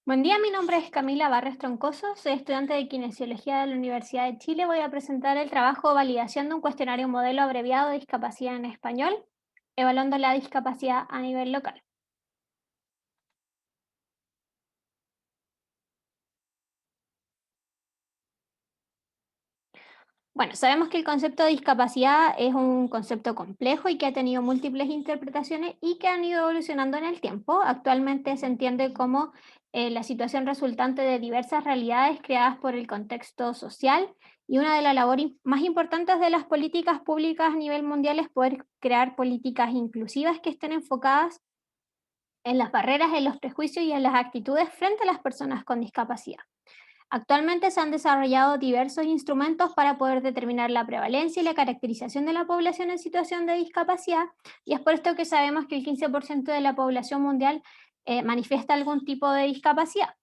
Buen día, mi nombre es Camila Barres Troncoso, soy estudiante de Kinesiología de la Universidad de Chile. Voy a presentar el trabajo Validación de un cuestionario modelo abreviado de discapacidad en español, evaluando la discapacidad a nivel local. Bueno, sabemos que el concepto de discapacidad es un concepto complejo y que ha tenido múltiples interpretaciones y que han ido evolucionando en el tiempo. Actualmente se entiende como la situación resultante de diversas realidades creadas por el contexto social, y una de las labores más importantes de las políticas públicas a nivel mundial es poder crear políticas inclusivas que estén enfocadas en las barreras, en los prejuicios y en las actitudes frente a las personas con discapacidad. Actualmente se han desarrollado diversos instrumentos para poder determinar la prevalencia y la caracterización de la población en situación de discapacidad, y es por esto que sabemos que el 15% de la población mundial manifiesta algún tipo de discapacidad.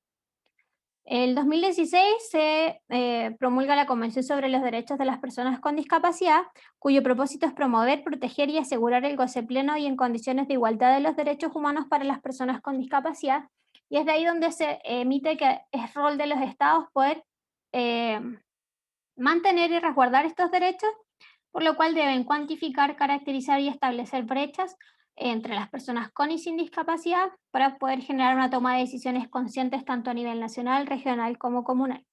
El 2016 se promulga la Convención sobre los Derechos de las Personas con Discapacidad, cuyo propósito es promover, proteger y asegurar el goce pleno y en condiciones de igualdad de los derechos humanos para las personas con discapacidad. Y es de ahí donde se emite que es rol de los estados poder eh, mantener y resguardar estos derechos, por lo cual deben cuantificar, caracterizar y establecer brechas entre las personas con y sin discapacidad para poder generar una toma de decisiones conscientes tanto a nivel nacional, regional como comunal.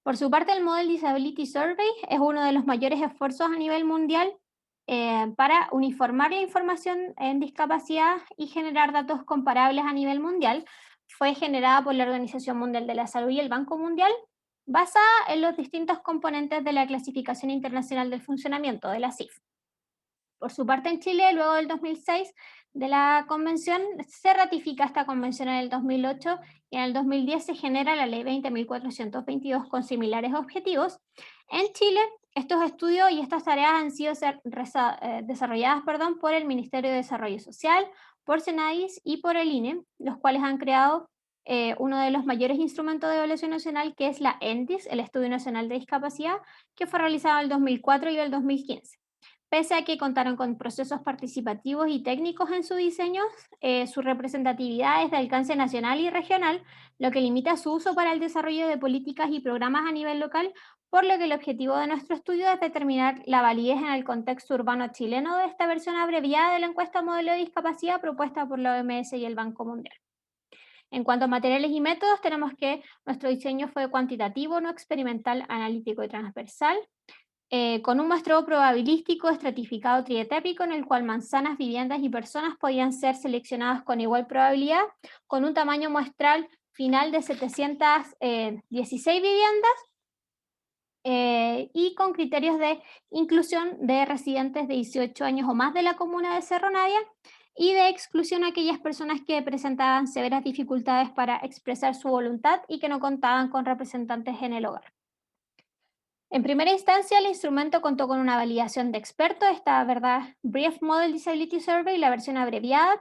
Por su parte, el Model Disability Survey es uno de los mayores esfuerzos a nivel mundial para uniformar la información en discapacidad y generar datos comparables a nivel mundial. Fue generada por la Organización Mundial de la Salud y el Banco Mundial, basada en los distintos componentes de la Clasificación Internacional del Funcionamiento, de la CIF. Por su parte, en Chile, luego del 2006 de la convención, se ratifica esta convención en el 2008 y en el 2010 se genera la ley 20.422 con similares objetivos. En Chile, estos estudios y estas tareas han sido desarrolladas por el Ministerio de Desarrollo Social, por Senadis y por el INE, los cuales han creado uno de los mayores instrumentos de evaluación nacional, que es la ENDIS, el Estudio Nacional de Discapacidad, que fue realizado en el 2004 y el 2015. Pese a que contaron con procesos participativos y técnicos en su diseño, su representatividad es de alcance nacional y regional, lo que limita su uso para el desarrollo de políticas y programas a nivel local, por lo que el objetivo de nuestro estudio es determinar la validez en el contexto urbano chileno de esta versión abreviada de la encuesta modelo de discapacidad propuesta por la OMS y el Banco Mundial. En cuanto a materiales y métodos, tenemos que nuestro diseño fue cuantitativo, no experimental, analítico y transversal, con un muestreo probabilístico estratificado trietápico en el cual manzanas, viviendas y personas podían ser seleccionadas con igual probabilidad, con un tamaño muestral final de 716 viviendas y con criterios de inclusión de residentes de 18 años o más de la comuna de Cerro Navia, y de exclusión a aquellas personas que presentaban severas dificultades para expresar su voluntad y que no contaban con representantes en el hogar. En primera instancia, el instrumento contó con una validación de expertos, esta verdad Brief Model Disability Survey, la versión abreviada,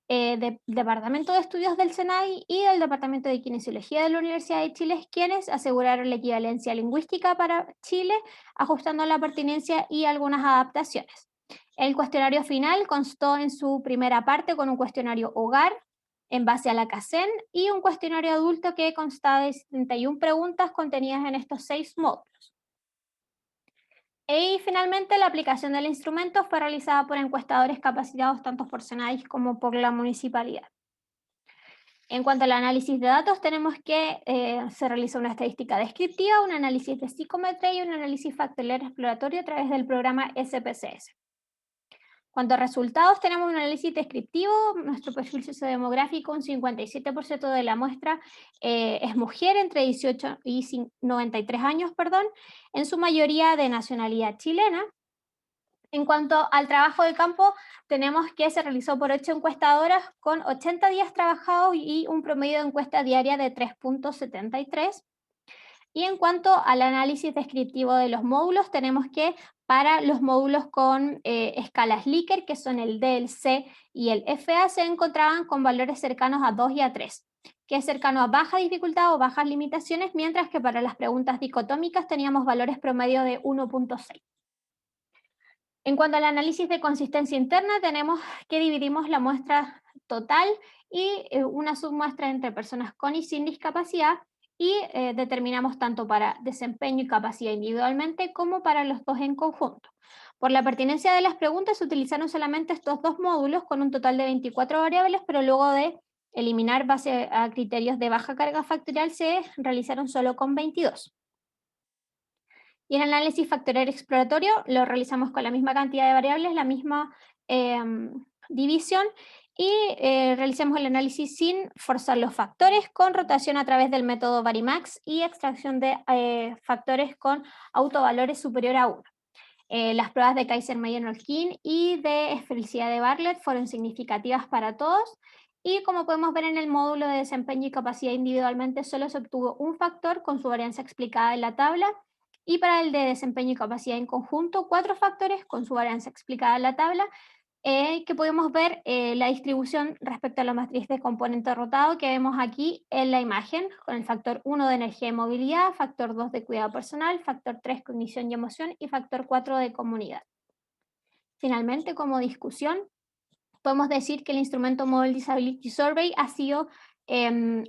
del Departamento de Estudios del SENAI y del Departamento de Kinesiología de la Universidad de Chile, quienes aseguraron la equivalencia lingüística para Chile, ajustando la pertinencia y algunas adaptaciones. El cuestionario final constó en su primera parte con un cuestionario hogar en base a la CACEN y un cuestionario adulto que consta de 71 preguntas contenidas en estos 6 módulos. Y finalmente, la aplicación del instrumento fue realizada por encuestadores capacitados tanto por SENADIS como por la municipalidad. En cuanto al análisis de datos, tenemos que se realiza una estadística descriptiva, un análisis de psicometría y un análisis factorial exploratorio a través del programa SPSS. Cuanto a resultados, tenemos un análisis descriptivo, nuestro perfil sociodemográfico, un 57% de la muestra es mujer entre 18 y 93 años, en su mayoría de nacionalidad chilena. En cuanto al trabajo de campo, tenemos que se realizó por 8 encuestadoras con 80 días trabajados y un promedio de encuesta diaria de 3.73. Y en cuanto al análisis descriptivo de los módulos, tenemos que para los módulos con escalas Likert, que son el D, el C y el FA, se encontraban con valores cercanos a 2 y a 3, que es cercano a baja dificultad o bajas limitaciones, mientras que para las preguntas dicotómicas teníamos valores promedio de 1.6. En cuanto al análisis de consistencia interna, tenemos que dividimos la muestra total y una submuestra entre personas con y sin discapacidad, y determinamos tanto para desempeño y capacidad individualmente como para los dos en conjunto. Por la pertinencia de las preguntas se utilizaron solamente estos dos módulos con un total de 24 variables, pero luego de eliminar base a criterios de baja carga factorial se realizaron solo con 22. Y el análisis factorial exploratorio lo realizamos con la misma cantidad de variables, la misma división, y realizamos el análisis sin forzar los factores, con rotación a través del método Varimax y extracción de factores con autovalores superior a 1. Las pruebas de Kaiser-Meyer-Norkin y de esfericidad de Bartlett fueron significativas para todos, y como podemos ver en el módulo de desempeño y capacidad individualmente solo se obtuvo un factor con su varianza explicada en la tabla, y para el de desempeño y capacidad en conjunto 4 factores con su varianza explicada en la tabla, que podemos ver la distribución respecto a la matriz de componente rotado que vemos aquí en la imagen, con el factor 1 de energía y movilidad, factor 2 de cuidado personal, factor 3 cognición y emoción y factor 4 de comunidad. Finalmente, como discusión, podemos decir que el instrumento Model Disability Survey ha sido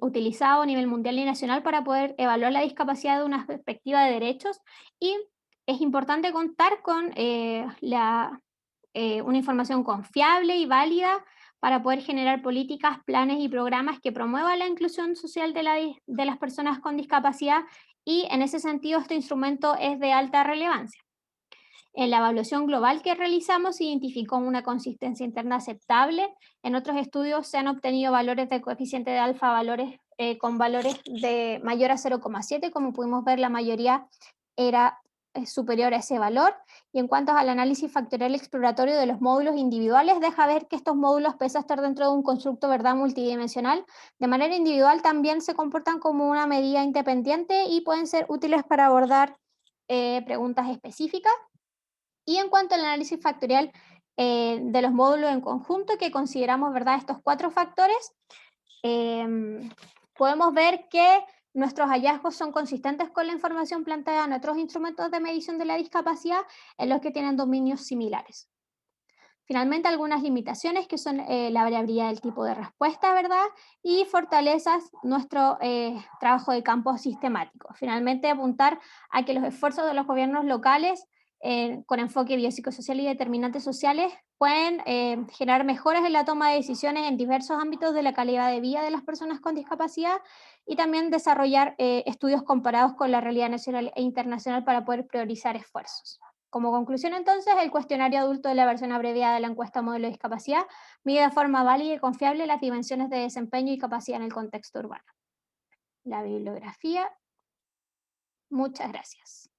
utilizado a nivel mundial y nacional para poder evaluar la discapacidad de una perspectiva de derechos, y es importante contar con una información confiable y válida para poder generar políticas, planes y programas que promuevan la inclusión social de las personas con discapacidad, y en ese sentido este instrumento es de alta relevancia. En la evaluación global que realizamos se identificó una consistencia interna aceptable. En otros estudios se han obtenido valores de coeficiente de alfa con valores de mayor a 0,7, como pudimos ver la mayoría era superior a ese valor. Y en cuanto al análisis factorial exploratorio de los módulos individuales, deja ver que estos módulos, pese a estar dentro de un constructo, ¿verdad?, multidimensional, de manera individual también se comportan como una medida independiente y pueden ser útiles para abordar preguntas específicas. Y en cuanto al análisis factorial de los módulos en conjunto, que consideramos, ¿verdad?, estos 4 factores, podemos ver que nuestros hallazgos son consistentes con la información planteada en otros instrumentos de medición de la discapacidad en los que tienen dominios similares. Finalmente, algunas limitaciones que son la variabilidad del tipo de respuesta, ¿verdad?, y fortalezas nuestro trabajo de campo sistemático. Finalmente, apuntar a que los esfuerzos de los gobiernos locales con enfoque biopsicosocial y determinantes sociales pueden generar mejoras en la toma de decisiones en diversos ámbitos de la calidad de vida de las personas con discapacidad, y también desarrollar estudios comparados con la realidad nacional e internacional para poder priorizar esfuerzos. Como conclusión, entonces, el cuestionario adulto de la versión abreviada de la encuesta modelo de discapacidad mide de forma válida y confiable las dimensiones de desempeño y capacidad en el contexto urbano. La bibliografía. Muchas gracias.